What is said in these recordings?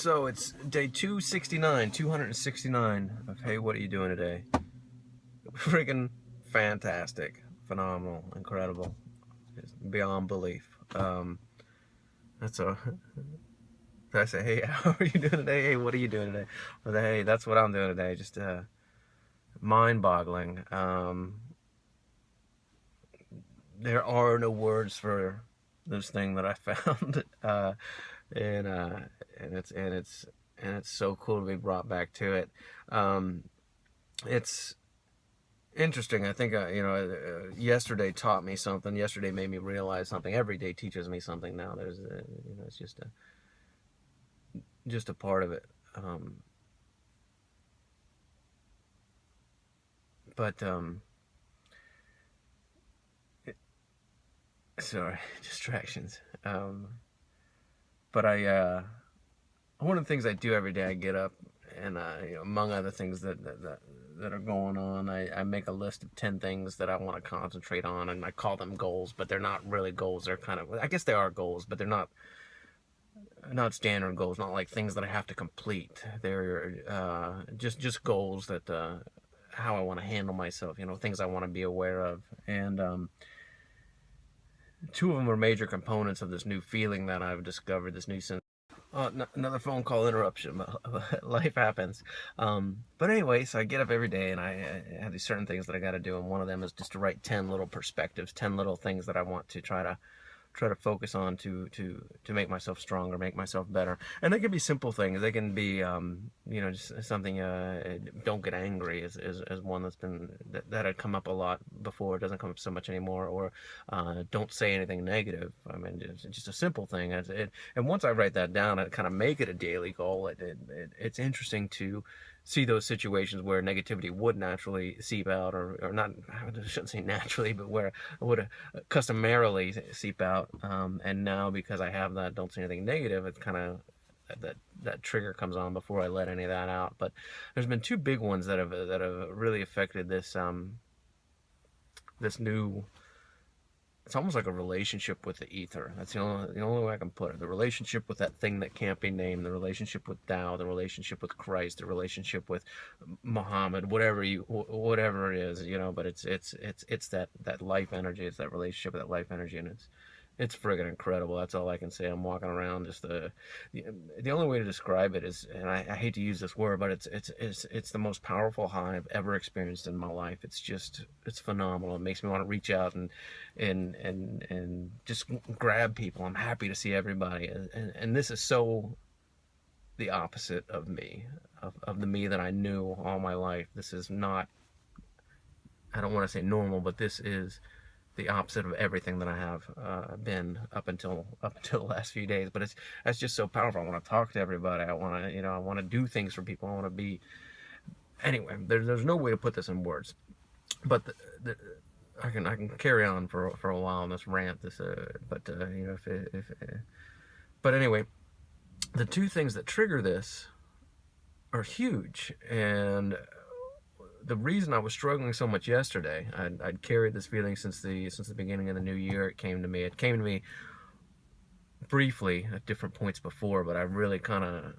So it's day 269 of Hey, What Are You Doing Today? Freaking fantastic, phenomenal, incredible, just beyond belief. That's a. Did I say, hey, how are you doing today? Hey, what are you doing today? Or the, hey, that's what I'm doing today. Just mind-boggling. There are no words for this thing that I found, and uh, and it's so cool to be brought back to it. Um, it's interesting. I think yesterday taught me something. Yesterday made me realize something. Every day teaches me something now. It's just a part of it. Um, but it, sorry, distractions. But one of the things I do every day, I get up and among other things that are going on, I make a list of 10 things that I want to concentrate on, and I call them goals, but they're not really goals. They're kind of, I guess they are goals, but they're not standard goals, not like things that I have to complete. They're just goals that how I want to handle myself, things I want to be aware of. And two of them are major components of this new feeling that I've discovered, this new sense. Another phone call interruption. Life happens. But anyway, so I get up every day and I have these certain things that I got to do, and one of them is just to write 10 little perspectives, 10 little things that I want to try to focus on to make myself stronger, make myself better. And they can be simple things. They can be just something. Don't get angry is one that had come up a lot before. It doesn't come up so much anymore. Or don't say anything negative. I mean, just a simple thing. And once I write that down, I kind of make it a daily goal. It's interesting to see those situations where negativity would naturally seep out, or not, I shouldn't say naturally, but where it would customarily seep out. And now, because I have that don't say anything negative, it's kind of that trigger comes on before I let any of that out. But there's been two big ones that have really affected this new, it's almost like a relationship with the ether. That's the only way I can put it. The relationship with that thing that can't be named, the relationship with Tao, the relationship with Christ, the relationship with Muhammad, whatever it is, But it's that life energy. It's that relationship with that life energy, and it's friggin' incredible. That's all I can say. I'm walking around just the only way to describe it is, and I hate to use this word, but it's the most powerful high I've ever experienced in my life. It's phenomenal. It makes me want to reach out and just grab people. I'm happy to see everybody, and this is so the opposite of me, of the me that I knew all my life. This is not, I don't want to say normal, but this is the opposite of everything that I have been up until the last few days. But that's just so powerful. I want to talk to everybody. I want to do things for people. I want to be, anyway. There's no way to put this in words, but I can carry on for a while on this rant. But anyway, the two things that trigger this are huge, and the reason I was struggling so much yesterday, I'd carried this feeling since the beginning of the new year. It came to me briefly at different points before, but I really kind of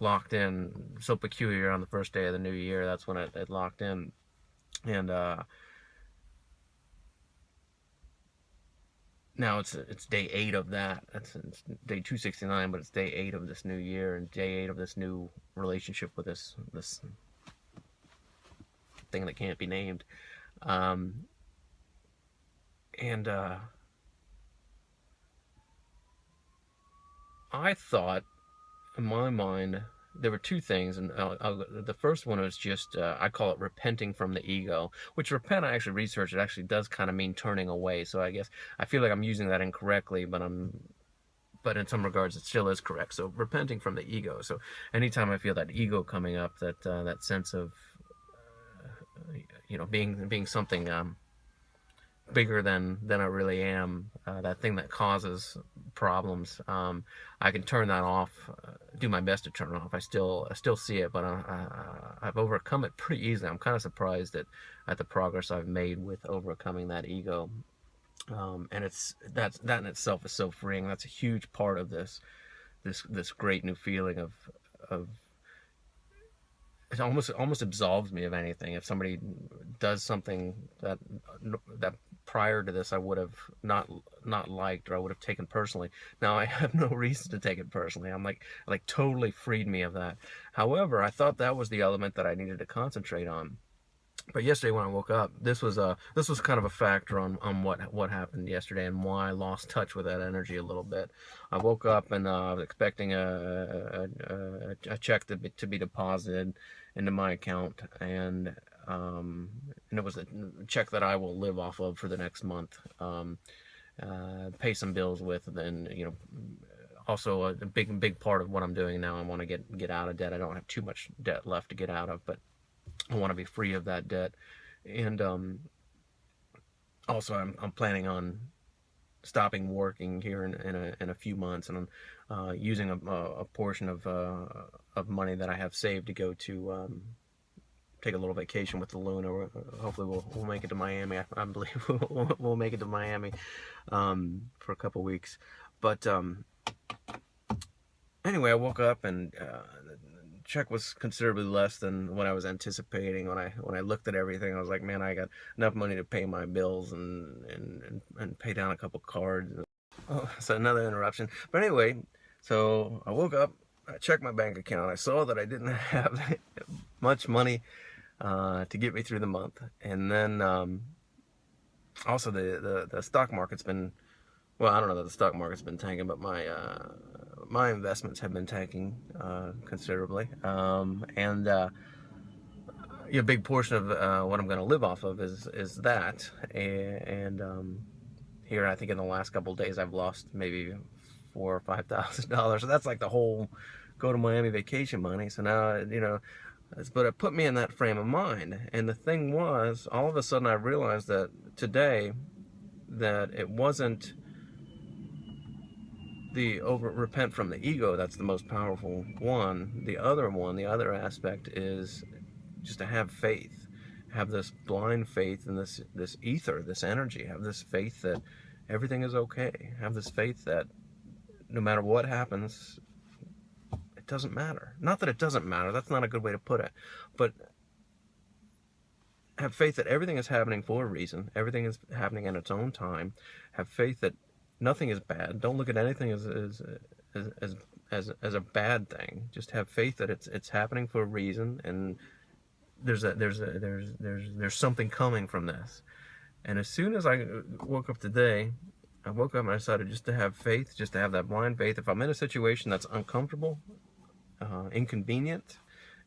locked in so peculiar on the first day of the new year. That's when it locked in. And now it's day 8 of that. It's day 269, but it's day 8 of this new year, and day 8 of this new relationship with this thing that can't be named. And I thought, in my mind, there were two things, and the first one was just, I call it repenting from the ego, which repent, I actually researched, it actually does kind of mean turning away. So I guess I feel like I'm using that incorrectly, but in some regards it still is correct. So repenting from the ego. So anytime I feel that ego coming up, that sense of being something bigger than I really am, that thing that causes problems, I can turn that off, do my best to turn it off. I still see it, but I've overcome it pretty easily. I'm kind of surprised at the progress I've made with overcoming that ego. And that in itself is so freeing. That's a huge part of this this great new feeling of it almost absolves me of anything. If somebody does something that prior to this I would have not liked, or I would have taken personally, now I have no reason to take it personally. I'm like totally freed me of that. However, I thought that was the element that I needed to concentrate on. But yesterday when I woke up, this was kind of a factor on what happened yesterday and why I lost touch with that energy a little bit. I woke up and I was expecting a check to be deposited into my account, and it was a check that I will live off of for the next month, pay some bills with, and then, you know, also a big part of what I'm doing now, I want to get out of debt. I don't have too much debt left to get out of, but I want to be free of that debt. And also I'm planning on stopping working here in a few months, and I'm using a portion of money that I have saved to go to take a little vacation with the Luna. Hopefully we'll make it to Miami. I believe we'll make it to Miami for a couple weeks. But anyway, I woke up and check was considerably less than what I was anticipating. When I looked at everything, I was like, man, I got enough money to pay my bills and pay down a couple cards. Oh, so another interruption. But anyway, so I woke up, I checked my bank account, I saw that I didn't have much money to get me through the month. And then also the stock market's been, well, I don't know that the stock market's been tanking, but my investments have been tanking considerably, and a big portion of what I'm going to live off of is that, and here I think in the last couple of days I've lost maybe $4,000 or $5,000. So that's like the whole go to Miami vacation money. So now, you know, but it put me in that frame of mind. And the thing was, all of a sudden I realized that today that it wasn't the repent from the ego that's the most powerful one. The other aspect is just to have faith, have this blind faith in this ether, this energy, have this faith that everything is okay, have this faith that no matter what happens, it doesn't matter. Not that it doesn't matter, that's not a good way to put it, but have faith that everything is happening for a reason, everything is happening in its own time. Have faith that nothing is bad. Don't look at anything as a bad thing. Just have faith that it's happening for a reason, and there's something coming from this. And as soon as I woke up today, I woke up and I decided just to have faith, just to have that blind faith. If I'm in a situation that's uncomfortable, inconvenient,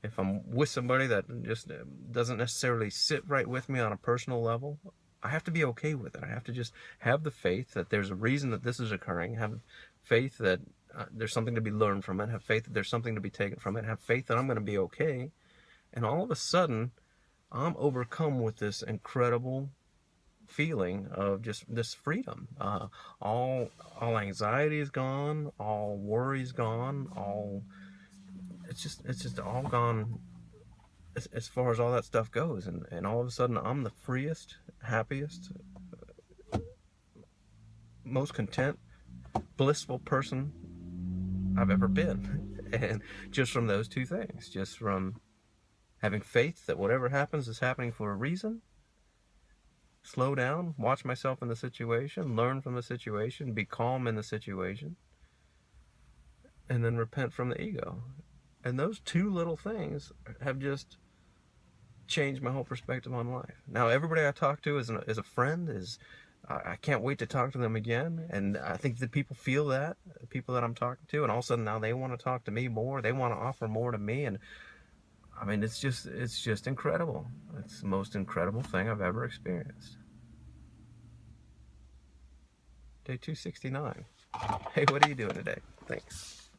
if I'm with somebody that just doesn't necessarily sit right with me on a personal level, I have to be okay with it. I have to just have the faith that there's a reason that this is occurring. Have faith that there's something to be learned from it. Have faith that there's something to be taken from it. Have faith that I'm going to be okay. And all of a sudden, I'm overcome with this incredible feeling of just this freedom. All anxiety is gone. All worry is gone. It's just all gone as far as all that stuff goes, and all of a sudden I'm the freest, happiest, most content, blissful person I've ever been. And just from those two things, just from having faith that whatever happens is happening for a reason, slow down, watch myself in the situation, learn from the situation, be calm in the situation, and then repent from the ego. And those two little things have just changed my whole perspective on life. Now everybody I talk to is a friend. I can't wait to talk to them again. And I think that people feel that, the people that I'm talking to, and all of a sudden now they want to talk to me more. They want to offer more to me. And I mean, it's just incredible. It's the most incredible thing I've ever experienced. Day 269. Hey, what are you doing today? Thanks.